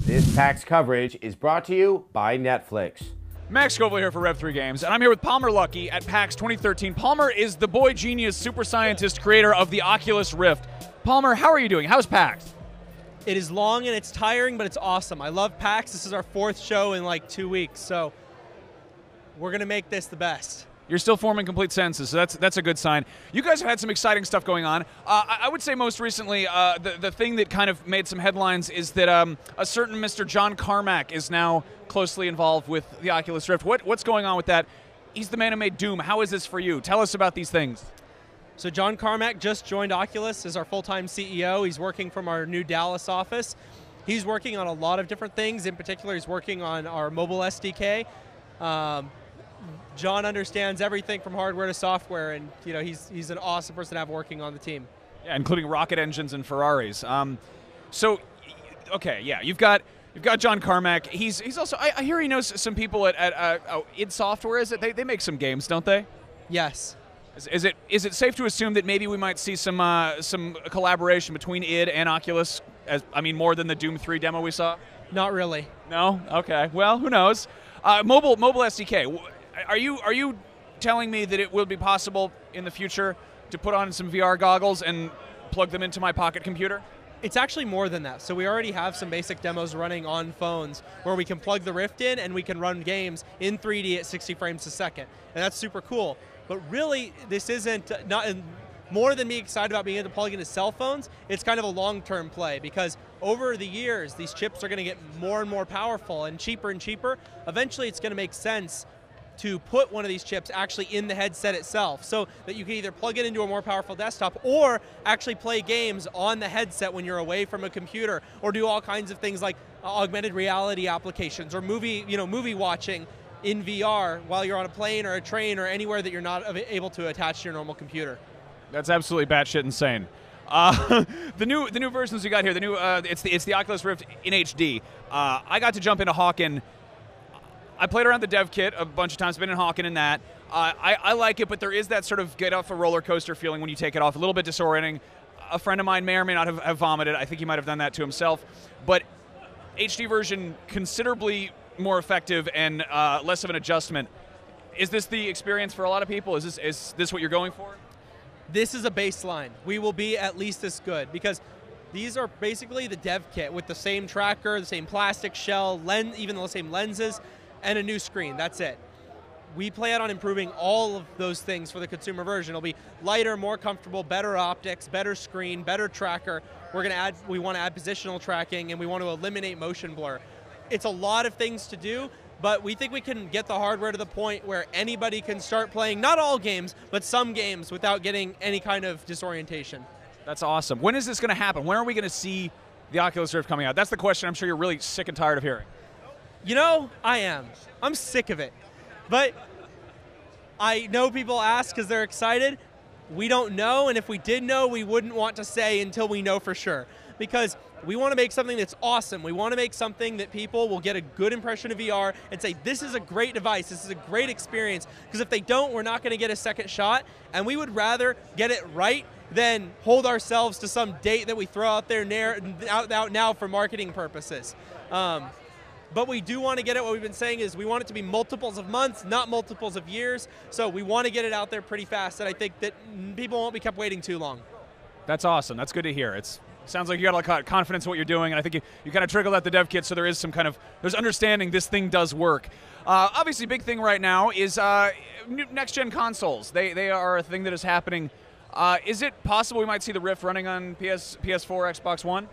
This PAX coverage is brought to you by Netflix. Max Scoville here for Rev3 Games, and I'm here with Palmer Luckey at PAX 2013. Palmer is the boy genius super scientist creator of the Oculus Rift. Palmer, how are you doing? How's PAX? It is long and it's tiring, but it's awesome. I love PAX. This is our 4th show in like 2 weeks, so we're going to make this the best. You're still forming complete sentences, so that's a good sign. You guys have had some exciting stuff going on. I would say most recently, the thing that kind of made some headlines is that a certain Mr. John Carmack is now closely involved with the Oculus Rift. What's going on with that? He's the man who made Doom. How is this for you? Tell us about these things. So John Carmack just joined Oculus as our full-time CEO. He's working from our new Dallas office. He's working on a lot of different things. In particular, he's working on our mobile SDK. John understands everything from hardware to software, and he's an awesome person to have working on the team. Yeah, including rocket engines and Ferraris. So, okay, yeah, you've got John Carmack. He's also, I hear he knows some people at id Software. Is it they make some games, don't they? Yes. Is it safe to assume that maybe we might see some collaboration between id and Oculus? More than the Doom 3 demo we saw? Not really. No? Okay. Well, who knows? Mobile SDK. Are you telling me that it will be possible in the future to put on some VR goggles and plug them into my pocket computer? It's actually more than that. So we already have some basic demos running on phones where we can plug the Rift in and we can run games in 3D at 60 frames a second. And that's super cool. But really, this isn't more than me excited about being able to plug into cell phones. It's kind of a long-term play because over the years, these chips are going to get more and more powerful and cheaper. Eventually, it's going to make sense to put one of these chips actually in the headset itself so that you can either plug it into a more powerful desktop or actually play games on the headset when you're away from a computer, or do all kinds of things like augmented reality applications or movie watching in VR while you're on a plane or a train or anywhere that you're not able to attach to your normal computer. That's absolutely batshit insane. The new versions you got here, it's the Oculus Rift in HD. I got to jump into Hawken. I played around the dev kit a bunch of times, been in Hawken in that. I like it, but there is that sort of get off a roller coaster feeling when you take it off. A little bit disorienting. A friend of mine may or may not have vomited. I think he might have done that to himself. But HD version, considerably more effective and less of an adjustment. Is this the experience for a lot of people? Is this what you're going for? This is a baseline. We will be at least this good because these are basically the dev kit with the same tracker, the same plastic shell, even the same lenses, and a new screen. That's it. We plan on improving all of those things for the consumer version. It'll be lighter, more comfortable, better optics, better screen, better tracker. We want to add positional tracking, and we want to eliminate motion blur. It's a lot of things to do, but we think we can get the hardware to the point where anybody can start playing, not all games, but some games without getting any kind of disorientation. That's awesome. When is this going to happen? When are we going to see the Oculus Rift coming out? That's the question I'm sure you're really sick and tired of hearing. I am. I'm sick of it. But I know people ask because they're excited. We don't know, and if we did know, we wouldn't want to say until we know for sure. Because we want to make something that's awesome. We want to make something that people will get a good impression of VR and say, this is a great device, this is a great experience. Because if they don't, we're not going to get a second shot, and we would rather get it right than hold ourselves to some date that we throw out there out now for marketing purposes. But we do want to get it. What we've been saying is we want it to be multiples of months, not multiples of years. So we want to get it out there pretty fast, and I think that people won't be kept waiting too long. That's awesome. That's good to hear. It sounds like you got a lot of confidence in what you're doing, and I think you kind of trickled out the dev kit, so there is some kind of, there's understanding this thing does work. Obviously, big thing right now is next-gen consoles. They are a thing that is happening. Is it possible we might see the Rift running on PS4, Xbox One?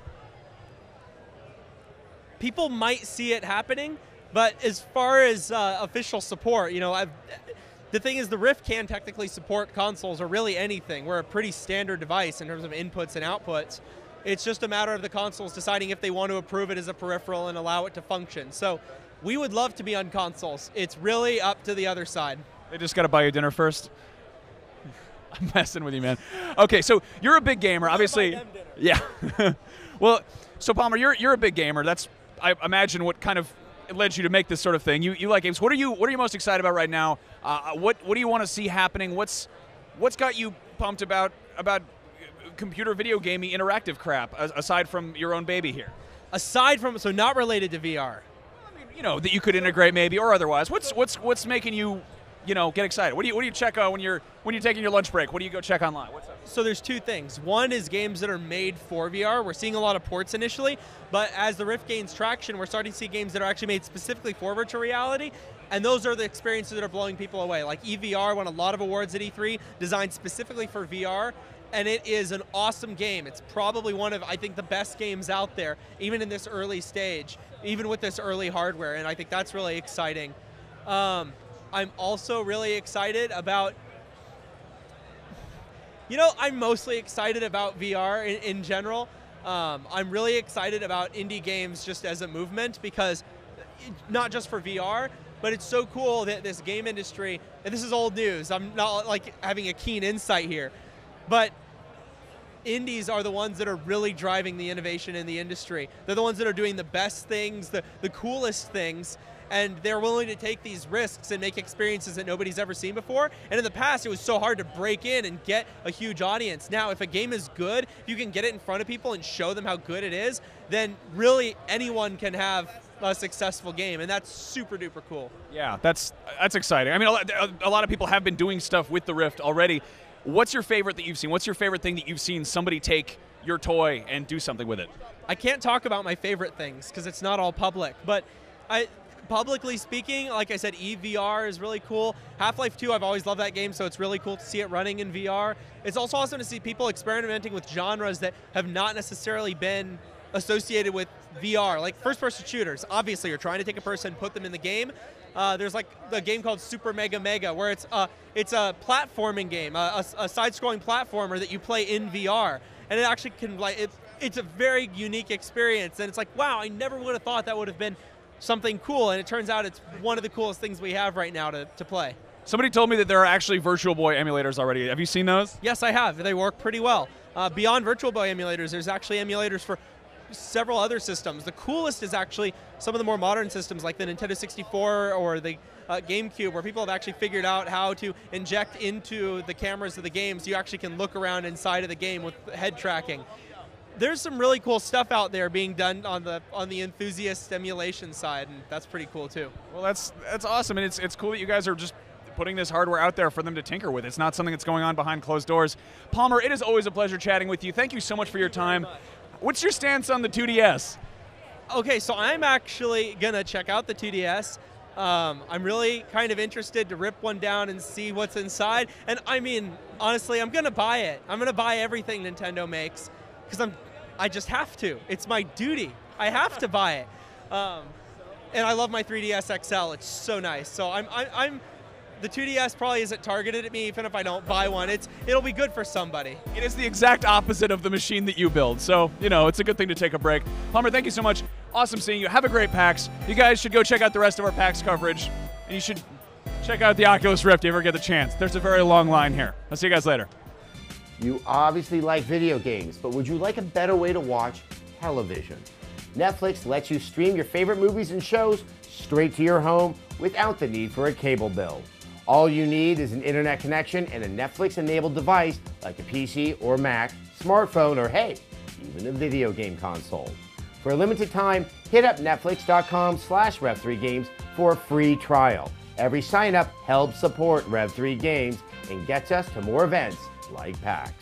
People might see it happening, but as far as official support, the thing is the Rift can technically support consoles or really anything. We're a pretty standard device in terms of inputs and outputs. It's just a matter of the consoles deciding if they want to approve it as a peripheral and allow it to function. So we would love to be on consoles. It's really up to the other side. They just got to buy you dinner first? I'm messing with you, man. Okay, so you're a big gamer, obviously. Yeah. Well, so Palmer, you're a big gamer. That's, I imagine, what kind of led you to make this sort of thing. You like games. What are you most excited about right now? What do you want to see happening? What's got you pumped about computer video gamey interactive crap aside from your own baby here? Aside from, so not related to VR. I mean, you know, that you could integrate maybe or otherwise. What's making you, you know, get excited? What do you check when you're taking your lunch break? What do you go check online? What's up? So there's two things. One is games that are made for VR. We're seeing a lot of ports initially, but as the Rift gains traction, we're starting to see games that are actually made specifically for virtual reality, and those are the experiences that are blowing people away. Like EVR won a lot of awards at E3, designed specifically for VR, and it is an awesome game. It's probably one of, I think, the best games out there, even in this early stage, even with this early hardware, and I think that's really exciting. I'm also really excited about, you know, I'm mostly excited about VR in general. I'm really excited about indie games just as a movement, because not just for VR, but it's so cool that this game industry, and this is old news, I'm not like having a keen insight here, but indies are the ones that are really driving the innovation in the industry. They're the ones that are doing the best things, the coolest things, and they're willing to take these risks and make experiences that nobody's ever seen before. And in the past, it was so hard to break in and get a huge audience. Now, if a game is good, if you can get it in front of people and show them how good it is, then really anyone can have a successful game, and that's super duper cool. Yeah, that's exciting. I mean, a lot of people have been doing stuff with the Rift already. What's your favorite that you've seen? What's your favorite thing that you've seen somebody take your toy and do something with it? I can't talk about my favorite things because it's not all public, but publicly speaking, like I said, EVR is really cool. Half-Life 2, I've always loved that game, so it's really cool to see it running in VR. It's also awesome to see people experimenting with genres that have not necessarily been associated with VR, like first-person shooters. Obviously, you're trying to take a person, put them in the game. There's like a game called Super Mega Mega, where it's a platforming game, a side-scrolling platformer that you play in VR, and it actually can it's a very unique experience. And it's like, wow, I never would have thought that would have been something cool, and it turns out it's one of the coolest things we have right now to play. Somebody told me that there are actually Virtual Boy emulators already. Have you seen those? Yes, I have. They work pretty well. Beyond Virtual Boy emulators, there's actually emulators for several other systems. The coolest is actually some of the more modern systems like the Nintendo 64 or the GameCube, where people have actually figured out how to inject into the cameras of the game so you actually can look around inside of the game with head tracking. There's some really cool stuff out there being done on the enthusiast emulation side, and that's pretty cool too. Well, that's awesome, and it's cool that you guys are just putting this hardware out there for them to tinker with. It's not something that's going on behind closed doors. Palmer, it is always a pleasure chatting with you. Thank you so much for your time. What's your stance on the 2DS? Okay, so I'm actually going to check out the 2DS. I'm really kind of interested to rip one down and see what's inside. And I mean, honestly, I'm going to buy it. I'm going to buy everything Nintendo makes because I just have to. It's my duty. I have to buy it. And I love my 3DS XL. It's so nice. So the 2DS probably isn't targeted at me, even if I don't buy one. It'll be good for somebody. It is the exact opposite of the machine that you build. So, you know, it's a good thing to take a break. Palmer, thank you so much. Awesome seeing you. Have a great PAX. You guys should go check out the rest of our PAX coverage. And you should check out the Oculus Rift if you ever get the chance. There's a very long line here. I'll see you guys later. You obviously like video games, but would you like a better way to watch television? Netflix lets you stream your favorite movies and shows straight to your home without the need for a cable bill. All you need is an internet connection and a Netflix-enabled device like a PC or Mac, smartphone, or hey, even a video game console. For a limited time, hit up netflix.com/Rev3Games for a free trial. Every sign-up helps support Rev3 Games and gets us to more events like PAX.